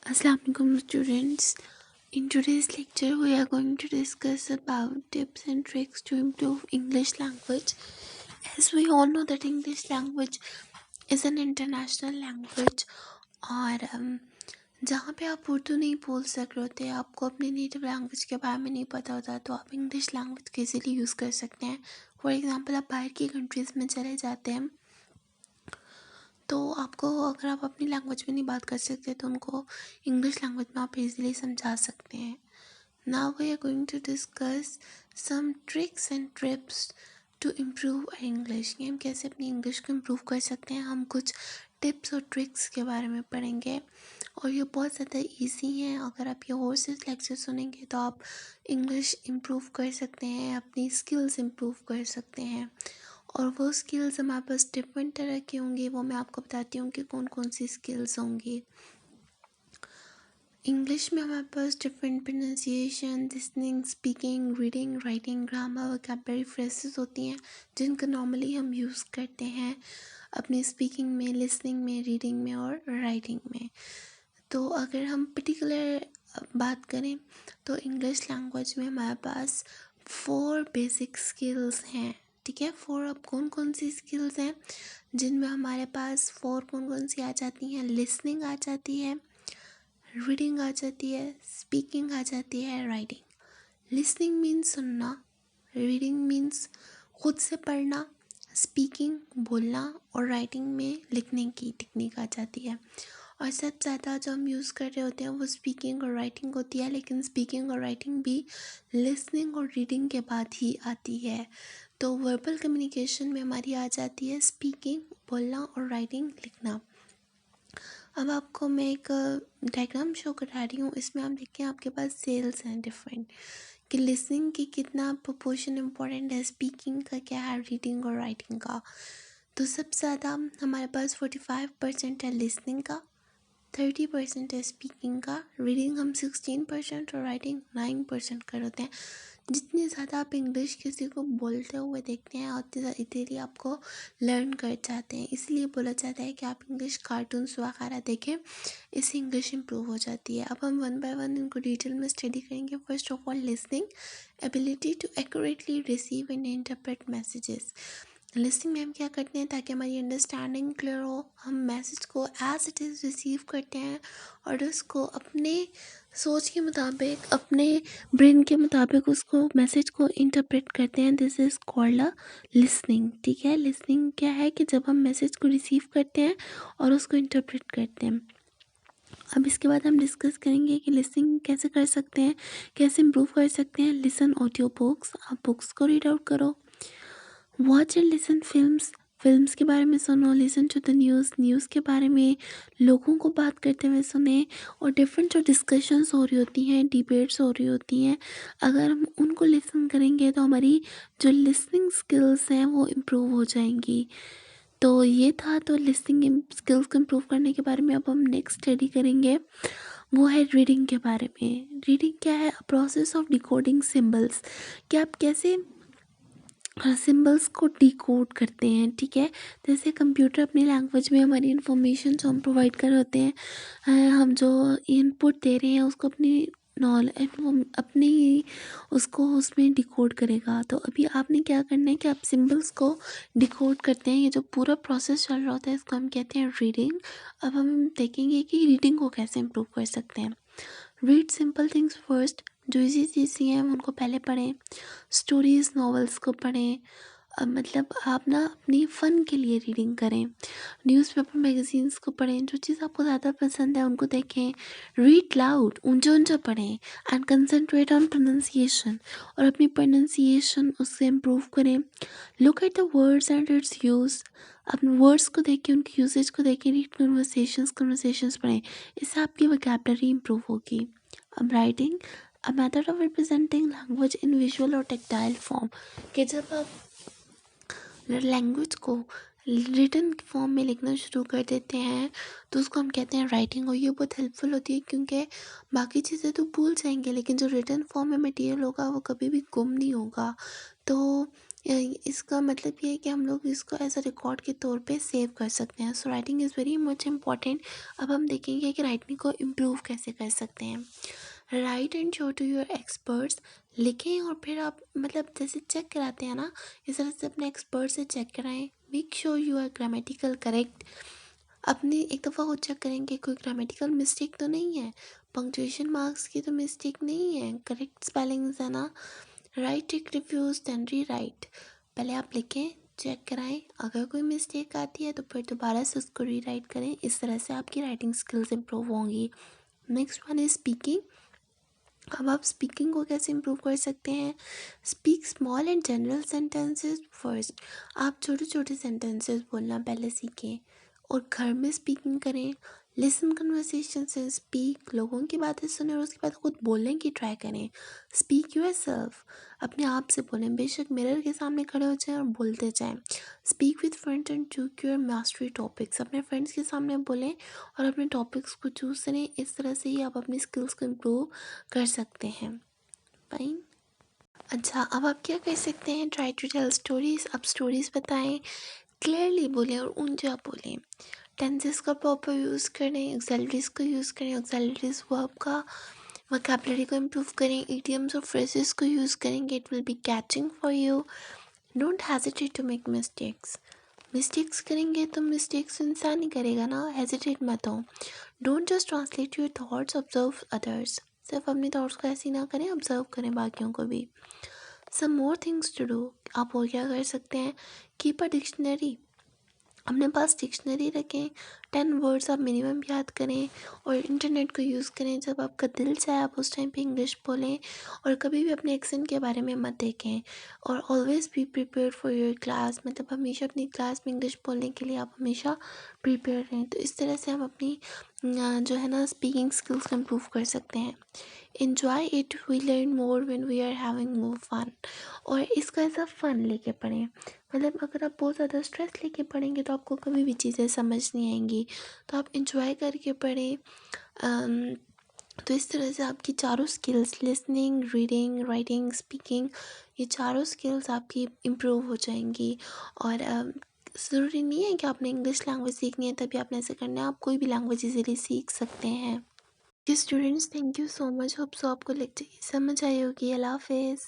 Assalamualaikum students. In today's lecture, we are going to discuss about tips and tricks to improve English language. As we all know that English language is an international language और जहाँ पे आप उर्दू नहीं बोल सक रहे होते, आपको अपनी नेटिव लैंग्वेज के बारे में नहीं पता होता, तो आप इंग्लिश लैंग्वेज को इजीली यूज़ कर सकते हैं. फॉर एग्जांपल, आप बाहर की कंट्रीज़ में चले जाते हैं तो आपको अगर आप अपनी लैंग्वेज में नहीं बात कर सकते तो उनको इंग्लिश लैंग्वेज में आप इजीली समझा सकते हैं. Now we are going to discuss some tricks and tips to improve English. कि हम कैसे अपनी इंग्लिश को इम्प्रूव कर सकते हैं. हम कुछ टिप्स और ट्रिक्स के बारे में पढ़ेंगे और ये बहुत ज़्यादा इजी हैं. अगर आप ये और से लेक्चर सुनेंगे तो आप इंग्लिश इम्प्रूव कर सकते हैं, अपनी स्किल्स इम्प्रूव कर सकते हैं. और वो स्किल्स हमारे पास डिफरेंट तरह की होंगी, वो मैं आपको बताती हूँ कि कौन कौन सी स्किल्स होंगी. इंग्लिश में हमारे पास different pronunciation, listening, speaking, reading, writing, grammar, vocabulary phrases होती हैं जिनको नॉर्मली हम यूज़ करते हैं अपनी स्पीकिंग में, लिसनिंग में, रीडिंग में और राइटिंग में. तो अगर हम पर्टिकुलर बात करें तो इंग्लिश लैंग्वेज में हमारे पास 4 बेसिक स्किल्स हैं. ठीक है, 4 अब कौन कौन सी स्किल्स हैं जिनमें हमारे पास 4 कौन कौन सी आ जाती हैं. लिसनिंग आ जाती है, रीडिंग आ जाती है, स्पीकिंग आ जाती है, राइटिंग. लिसनिंग मीन्स सुनना, रीडिंग मीन्स खुद से पढ़ना, स्पीकिंग बोलना और राइटिंग में लिखने की टेक्निक आ जाती है. और सबसे ज़्यादा जो हम यूज़ कर रहे होते हैं वो स्पीकिंग और राइटिंग होती है, लेकिन स्पीकिंग और राइटिंग भी लिसनिंग और रीडिंग के बाद ही आती है. तो वर्बल कम्युनिकेशन में हमारी आ जाती है स्पीकिंग बोलना और राइटिंग लिखना. अब आपको मैं एक डायग्राम शो करा रही हूँ. इसमें आप देखिए आपके पास सेल्स हैं डिफरेंट, कि लिसनिंग की कितना प्रोपोर्शन इम्पोर्टेंट है, स्पीकिंग का क्या है, रीडिंग और राइटिंग का. तो सबसे ज़्यादा हमारे पास 45% है लिसनिंग का, 30% है स्पीकिंग का, रीडिंग हम 16% और राइटिंग 9% कर होते हैं. जितनी ज़्यादा आप इंग्लिश किसी को बोलते हुए देखते हैं उतनी इजीली आपको लर्न कर जाते हैं. इसलिए बोला जाता है कि आप इंग्लिश कार्टून्स वगैरह देखें, इससे इंग्लिश इम्प्रूव हो जाती है. अब हम वन बाय वन इनको डिटेल में स्टडी करेंगे. First of all, listening, ability to accurately receive and interpret messages. Listening में हम क्या करते हैं ताकि हमारी अंडरस्टैंडिंग क्लियर हो, हम मैसेज को एज इट इज़ रिसीव करते हैं और उसको अपने सोच के मुताबिक, अपने ब्रेन के मुताबिक उसको मैसेज को इंटरप्रेट करते हैं. This is called a listening. ठीक है, लिसनिंग क्या है कि जब हम मैसेज को रिसीव करते हैं और उसको इंटरप्रेट करते हैं. अब इसके बाद हम डिस्कस करेंगे कि लिसनिंग कैसे कर सकते हैं, कैसे इम्प्रूव कर सकते हैं. लिसन ऑडियो बुक्स, आप बुक्स को रीड आउट करो. Watch and listen films, films के बारे में सुनो. Listen to the news, news के बारे में लोगों को बात करते हुए सुने. और डिफरेंट जो डिस्कशंस हो रही होती हैं, डिबेट्स हो रही होती हैं, अगर हम उनको लिसन करेंगे तो हमारी जो लिसनिंग स्किल्स हैं वो इम्प्रूव हो जाएंगी. तो ये था तो लिसनिंग स्किल्स को इम्प्रूव करने के बारे में. अब हम नेक्स्ट स्टडी करेंगे, वो है रीडिंग के बारे में. रीडिंग क्या है? प्रोसेस ऑफ डिकोडिंग सिम्बल्स, कि आप कैसे सिम्बल्स को डिकोड करते हैं. ठीक है, जैसे कंप्यूटर अपनी लैंग्वेज में हमारी इन्फॉर्मेशन जो हम प्रोवाइड कर रहे होते हैं, हम जो इनपुट दे रहे हैं उसको अपनी अपनी उसको उसमें डिकोड करेगा. तो अभी आपने क्या करना है कि आप सिम्बल्स को डिकोड करते हैं. ये जो पूरा प्रोसेस चल रहा होता है इसको हम कहते हैं रीडिंग. अब हम देखेंगे कि रीडिंग को कैसे इम्प्रूव कर सकते हैं. रीड सिंपल थिंग्स फर्स्ट, जो इजी चीज़ें हैं उनको पहले पढ़ें. स्टोरीज़, नॉवेल्स को पढ़ें. मतलब आप ना अपनी फ़न के लिए रीडिंग करें. न्यूज़पेपर, मैगज़ीन्स को पढ़ें. जो चीज़ आपको ज़्यादा पसंद है उनको देखें. रीड लाउड, ऊंचा ऊंचा पढ़ें. एंड कंसनट्रेट ऑन प्रोनाउंसिएशन, और अपनी प्रोनाउंसिएशन उससे इम्प्रूव करें. Look at the words and it's use, अपने वर्ड्स को देखें, उनकी यूसेज को देखें. रीड कन्वर्सेशंस पढ़ें. इससे आपकी वोकैबुलरी इम्प्रूव होगी. अब writing, a method of representing language in visual और टेक्टाइल फॉर्म, कि जब आप लैंग्वेज को रिटन फॉर्म में लिखना शुरू कर देते हैं तो उसको हम कहते हैं राइटिंग. और ये बहुत हेल्पफुल होती है क्योंकि बाकी चीज़ें तो भूल जाएंगे लेकिन जो रिटन फॉर्म में मटेरियल होगा वो कभी भी गुम नहीं होगा. तो इसका मतलब ये है कि हम लोग इसको एज अ रिकॉर्ड के तौर पे सेव कर सकते हैं। So writing is very much important. अब हम देखेंगे कि राइटिंग को इम्प्रूव कैसे कर सकते हैं। Write and show to your experts, लिखें और फिर आप मतलब जैसे चेक कराते हैं ना, इस तरह से अपने एक्सपर्ट से चेक कराएं। Make sure you are grammatical correct. अपने एक दफ़ा वो चेक करेंगे कोई ग्रामेटिकल मिस्टेक तो नहीं है, पंक्चुएशन मार्क्स की तो मिस्टेक नहीं है, करेक्ट स्पेलिंग्स है ना। राइट टेक रिव्यूज़ देन री राइट। पहले आप लिखें, चेक कराएं, अगर कोई मिस्टेक आती है तो फिर दोबारा से उसको री राइट करें। इस तरह से आपकी राइटिंग स्किल्स इम्प्रूव होंगी। Next one is speaking. अब आप स्पीकिंग को कैसे इम्प्रूव कर सकते हैं। Speak small and general sentences first. आप छोटे छोटे सेंटेंसेस बोलना पहले सीखें और घर में स्पीकिंग करें। लिसन कन्वर्सेशन से स्पीक, लोगों की बातें सुने और उसके बाद खुद बोलने की ट्राई करें। स्पीक यूर सेल्फ, अपने आप से बोलें, बेशक मिरर के सामने खड़े हो जाएं और बोलते जाएं। Speak with friends and choose your mastery topics, अपने फ्रेंड्स के सामने बोलें और अपने टॉपिक्स को चूज़ करें। इस तरह से ही आप अपनी स्किल्स को इम्प्रूव कर सकते हैं। फाइन। अच्छा, अब आप क्या कर सकते हैं, ट्राई टू टेल स्टोरीज। अब स्टोरीज बताएं, क्लियरली बोलें और ऊंचा बोलें। टेंसेस का प्रॉपर यूज़ करें, एक्सेलरीज को यूज़ करें, एक्सेलरीज वर्ब का वोकैबुलरी को इम्प्रूव करें, इडियम्स और फ्रेजेस को यूज़ करेंगे, it will be catching for you. Don't hesitate to make mistakes. Mistakes करेंगे तो मिस्टेक्स इंसान ही करेगा ना, हेजिटेट मत हो। Don't just translate your thoughts, observe others. सिर्फ अपने थॉट्स को ऐसे ही ना करें, ऑब्जर्व करें बाकियों को भी। सम मोर थिंग्स टू डू। आप और क्या कर सकते हैं, कीप अ डिक्शनरी, अपने पास डिक्शनरी रखें। 10 वर्ड्स आप मिनिमम याद करें और इंटरनेट को यूज़ करें। जब आपका दिल चाहे आप उस टाइम पे इंग्लिश बोलें और कभी भी अपने एक्सेंट के बारे में मत देखें। और always be prepare for your class, मतलब हमेशा अपनी क्लास में इंग्लिश बोलने के लिए आप हमेशा प्रिपेयर रहें। तो इस तरह से हम अपनी जो है ना स्पीकिंग स्किल्स को इम्प्रूव कर सकते हैं। Enjoy it, we learn more when we are having more fun। और इसको ऐसा फ़न लेके पढ़ें, मतलब अगर आप बहुत ज़्यादा स्ट्रेस लेके पढ़ेंगे तो आपको कभी भी चीज़ें समझ नहीं आएंगी। तो आप इंजॉय करके पढ़ें। तो इस तरह से आपकी चारों skills, listening, reading, writing, speaking, ये चारों स्किल्स आपकी इम्प्रूव हो जाएंगी। और ज़रूरी नहीं है कि आपने इंग्लिश लैंग्वेज सीखनी है तभी आपने ऐसे करना है, आप कोई भी लैंग्वेज इजीली सीख सकते हैं। Students, thank you so much. Hope so आपको लेक्चर की समझ आई होगी। अल्लाह हाफिज़।